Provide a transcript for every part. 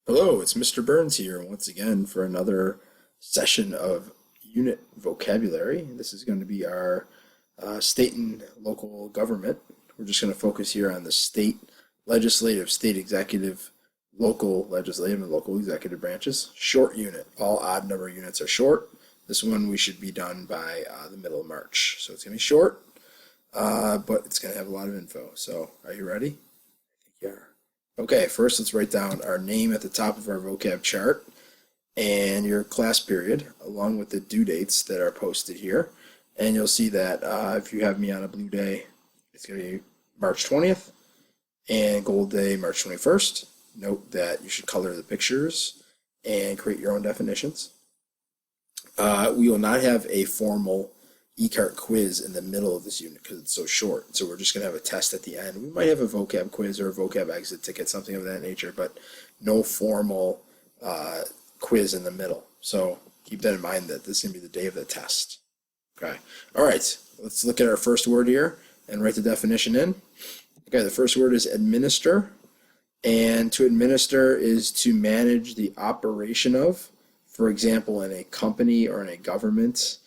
Hello, it's Mr. Burns here once again for another session of unit vocabulary. This is going to be our state and local government. We're just going to focus here on the state legislative, state executive, local legislative, and local executive branches. Short unit. All odd number units are short. This one we should be done by the middle of March. So it's going to be short, but it's going to have a lot of info. So are you ready? I think you are. Okay, first let's write down our name at the top of our vocab chart and your class period along with the due dates that are posted here. And you'll see that if you have me on a blue day, it's going to be March 20th and gold day March 21st. Note that you should color the pictures and create your own definitions. We will not have a formal eCart quiz in the middle of this unit because it's so short. So we're just going to have a test at the end. We might have a vocab quiz or a vocab exit ticket, something of that nature, but no formal quiz in the middle. So keep that in mind that this is going to be the day of the test. Okay. All right. Let's look at our first word here and write the definition in. Okay. The first word is administer. And to administer is to manage the operation of, for example, in a company or in a government.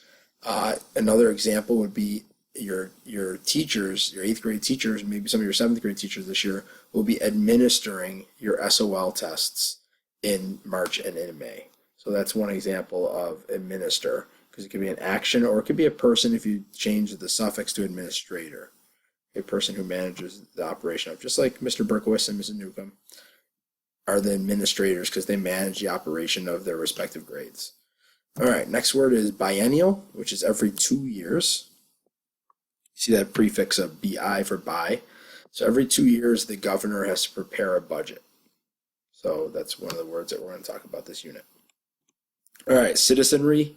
Another example would be your teachers, your 8th grade teachers, maybe some of your 7th grade teachers this year will be administering your SOL tests in March and in May. So that's one example of administer, because it could be an action or it could be a person if you change the suffix to administrator, a person who manages the operation of, just like Mr. Berkowitz and Mrs. Newcomb are the administrators because they manage the operation of their respective grades. All right, next word is biennial, which is every 2 years. See that prefix of BI for bi. So every 2 years, the governor has to prepare a budget. So that's one of the words that we're going to talk about this unit. All right, citizenry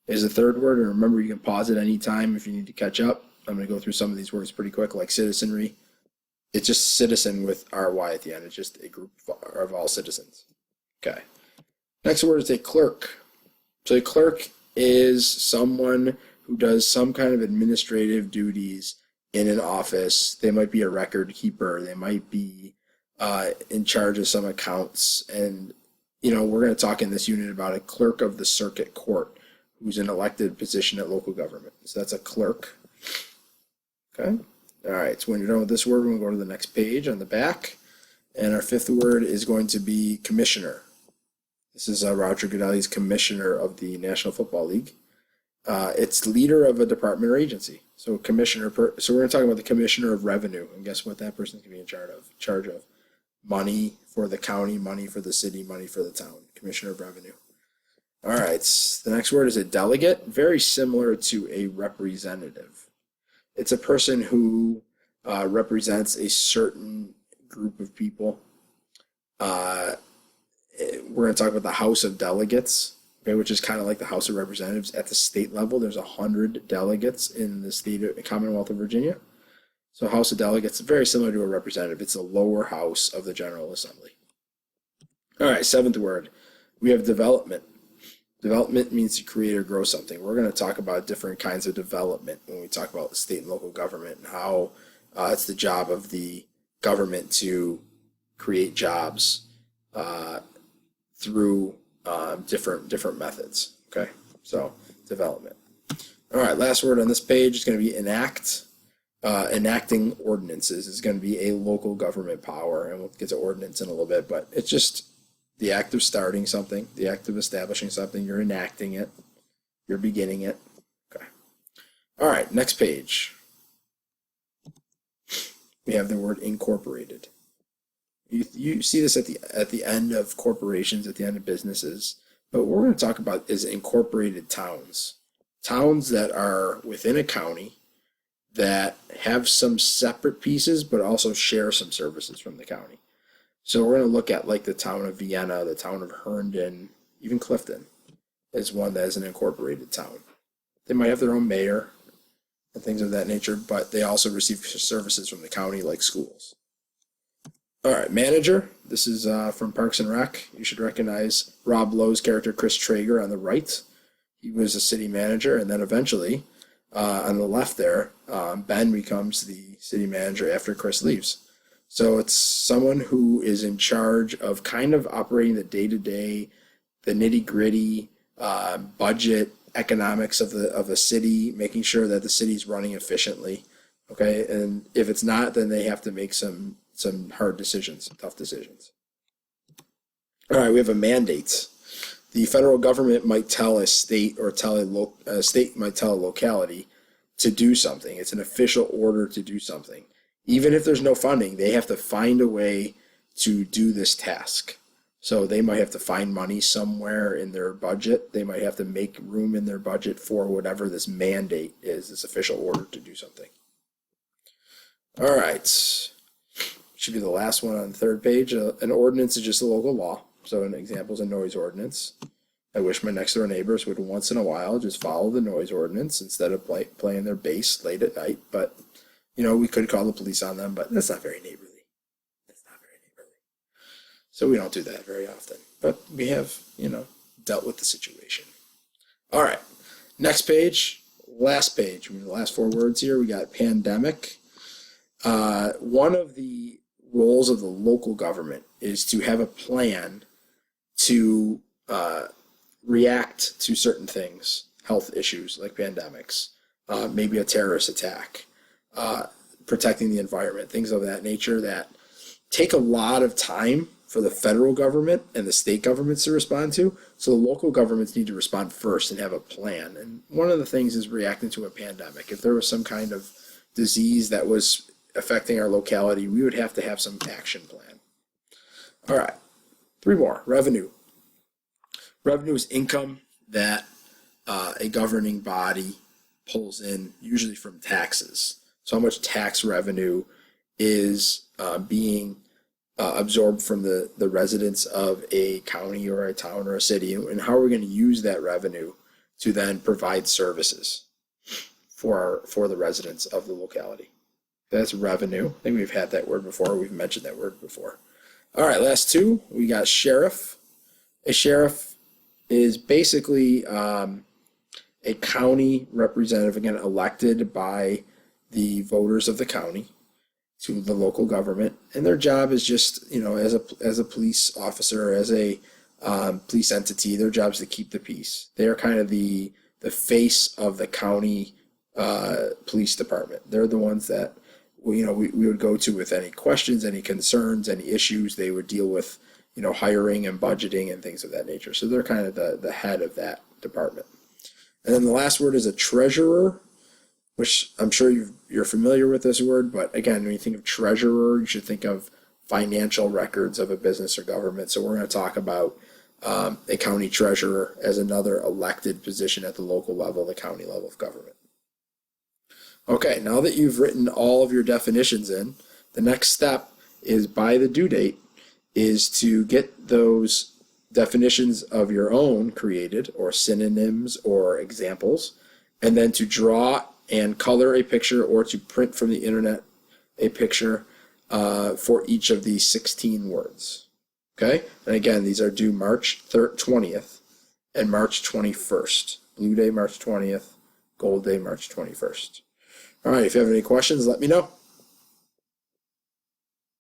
is the third word. And remember, you can pause at any time if you need to catch up. I'm going to go through some of these words pretty quick, like citizenry. It's just citizen with RY at the end. It's just a group of all citizens. Okay. Next word is a clerk. So a clerk is someone who does some kind of administrative duties in an office. They might be a record keeper. They might be in charge of some accounts. And, we're going to talk in this unit about a clerk of the circuit court who's an elected position at local government. So that's a clerk. Okay. All right. So when you're done with this word, we're going to go to the next page on the back. And our fifth word is going to be commissioner. This is Roger Goodell's commissioner of the National Football League. It's leader of a department or agency. So commissioner. So we're going to talk about the commissioner of revenue, and guess what that person's going to be in charge of? Money for the county, money for the city, money for the town. Commissioner of revenue. All right. The next word is a delegate. Very similar to a representative. It's a person who represents a certain group of people. We're going to talk about the House of Delegates, okay, which is kind of like the House of Representatives at the state level. There's 100 delegates in the state of Commonwealth of Virginia. So House of Delegates is very similar to a representative. It's the lower house of the General Assembly. All right, seventh word. We have development. Development means to create or grow something. We're going to talk about different kinds of development when we talk about the state and local government and how it's the job of the government to create jobs through different methods. Okay, so development. All right, last word on this page is going to be enact. Enacting ordinances is going to be a local government power, and we'll get to ordinance in a little bit, but it's just the act of starting something, the act of establishing something. You're enacting it, you're beginning it. Okay. All right, next page. We have the word incorporated. You see this at the end of corporations, at the end of businesses. But what we're going to talk about is incorporated towns. Towns that are within a county that have some separate pieces, but also share some services from the county. So we're going to look at like the town of Vienna, the town of Herndon, even Clifton is one that is an incorporated town. They might have their own mayor and things of that nature, but they also receive services from the county like schools. All right, manager. This is from Parks and Rec. You should recognize Rob Lowe's character, Chris Traeger, on the right. He was a city manager, and then eventually, on the left there, Ben becomes the city manager after Chris leaves. So it's someone who is in charge of kind of operating the day-to-day, the nitty-gritty budget economics of the city, making sure that the city's running efficiently. Okay, and if it's not, then they have to make some hard decisions, some tough decisions. All right, we have a mandate. The federal government might tell a state or a state might tell a locality to do something. It's an official order to do something. Even if there's no funding, they have to find a way to do this task. So they might have to find money somewhere in their budget. They might have to make room in their budget for whatever this mandate is, this official order to do something. All right, should be the last one on the third page. An ordinance is just a local law. So an example is a noise ordinance. I wish my next door neighbors would once in a while just follow the noise ordinance instead of playing their bass late at night. But, you know, we could call the police on them, but that's not very neighborly. So we don't do that very often. But we have, you know, dealt with the situation. All right, next page, last page. The last 4 words here, we got pandemic. One of the roles of the local government is to have a plan to react to certain things, health issues like pandemics, maybe a terrorist attack, protecting the environment, things of that nature that take a lot of time for the federal government and the state governments to respond to. So the local governments need to respond first and have a plan. And one of the things is reacting to a pandemic. If there was some kind of disease that was affecting our locality, we would have to have some action plan. All right, 3 more. Revenue. Revenue is income that a governing body pulls in, usually from taxes. So how much tax revenue is being absorbed from the residents of a county or a town or a city, and how are we going to use that revenue to then provide services for the residents of the locality. That's revenue. I think we've had that word before. We've mentioned that word before. All right, last 2. We got sheriff. A sheriff is basically a county representative, again, elected by the voters of the county to the local government, and their job is just, you know, as a police officer, as a police entity, their job is to keep the peace. They are kind of the face of the county police department. They're the ones that we would go to with any questions, any concerns, any issues. They would deal with, you know, hiring and budgeting and things of that nature. So they're kind of the head of that department. And then the last word is a treasurer, which I'm sure you're familiar with this word, but again, when you think of treasurer, you should think of financial records of a business or government. So we're going to talk about a county treasurer as another elected position at the local level, the county level of government. Okay, now that you've written all of your definitions in, the next step is, by the due date, is to get those definitions of your own created, or synonyms or examples, and then to draw and color a picture or to print from the internet a picture for each of these 16 words. Okay, and again, these are due March 20th and March 21st. Blue Day, March 20th, Gold Day, March 21st. All right, if you have any questions, let me know.